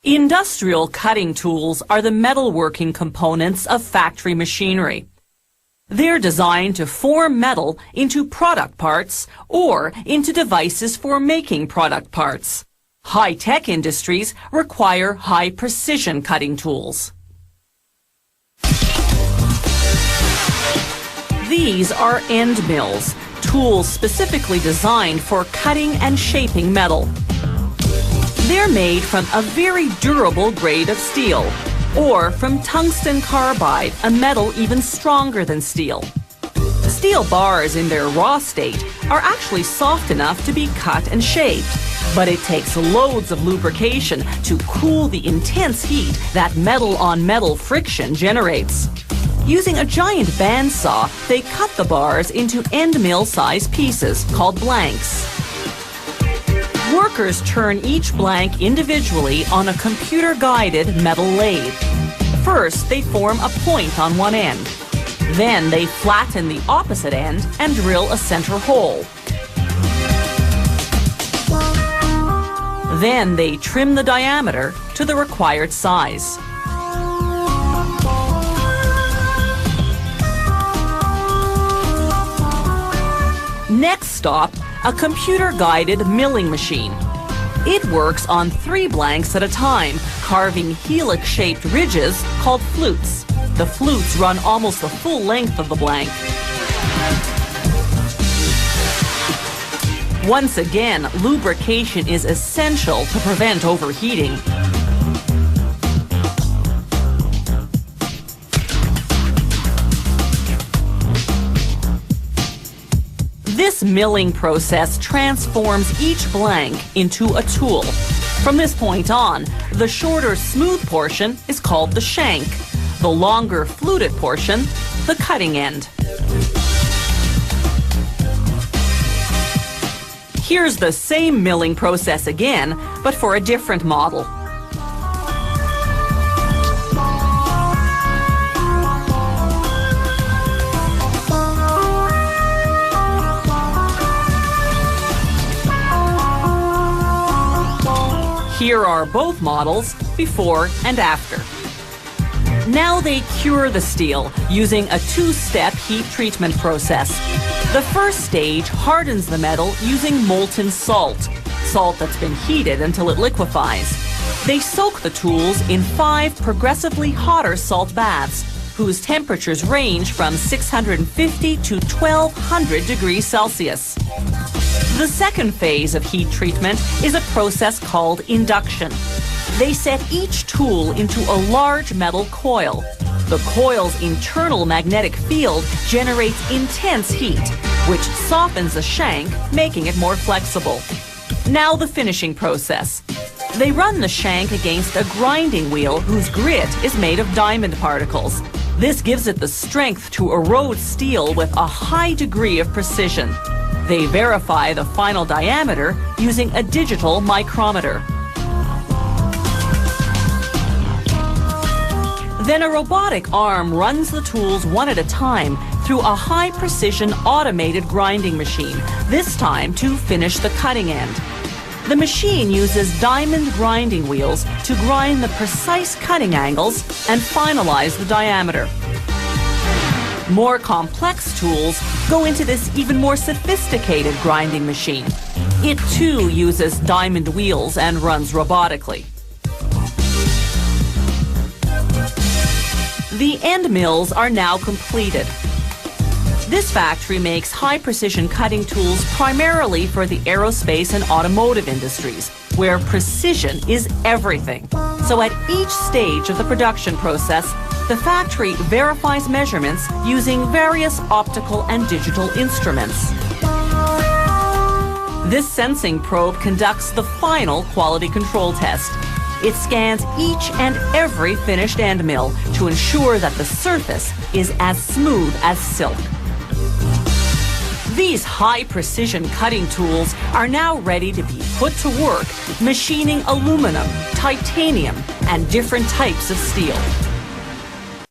Industrial cutting tools are the metalworking components of factory machinery. They're designed to form metal into product parts or into devices for making product parts. High-tech industries require high-precision cutting tools. These are end mills, tools specifically designed for cutting and shaping metal. They're made from a very durable grade of steel, or from tungsten carbide, a metal even stronger than steel. Steel bars in their raw state are actually soft enough to be cut and shaped, but it takes loads of lubrication to cool the intense heat that metal-on-metal friction generates. Using a giant bandsaw, they cut the bars into end mill-sized pieces called blanks. Workers turn each blank individually on a computer-guided metal lathe. First, they form a point on one end. Then they flatten the opposite end and drill a center hole. Then they trim the diameter to the required size. Next stop, a computer-guided milling machine. It works on 3 blanks at a time, carving helix-shaped ridges called flutes. The flutes run almost the full length of the blank. Once again, lubrication is essential to prevent overheating. This milling process transforms each blank into a tool. From this point on, the shorter smooth portion is called the shank, the longer fluted portion, the cutting end. Here's the same milling process again, but for a different model. Here are both models, before and after. Now they cure the steel using a 2-step heat treatment process. The first stage hardens the metal using molten salt that's been heated until it liquefies. They soak the tools in 5 progressively hotter salt baths, whose temperatures range from 650 to 1200 degrees Celsius. The second phase of heat treatment is a process called induction. They set each tool into a large metal coil. The coil's internal magnetic field generates intense heat, which softens the shank, making it more flexible. Now the finishing process. They run the shank against a grinding wheel whose grit is made of diamond particles. This gives it the strength to erode steel with a high degree of precision. They verify the final diameter using a digital micrometer. Then a robotic arm runs the tools one at a time through a high-precision automated grinding machine, this time to finish the cutting end. The machine uses diamond grinding wheels to grind the precise cutting angles and finalize the diameter. More complex tools go into this even more sophisticated grinding machine. It too uses diamond wheels and runs robotically. The end mills are now completed. This factory makes high-precision cutting tools primarily for the aerospace and automotive industries, where precision is everything. So at each stage of the production process, the factory verifies measurements using various optical and digital instruments. This sensing probe conducts the final quality control test. It scans each and every finished end mill to ensure that the surface is as smooth as silk. These high-precision cutting tools are now ready to be put to work machining aluminum, titanium, and different types of steel.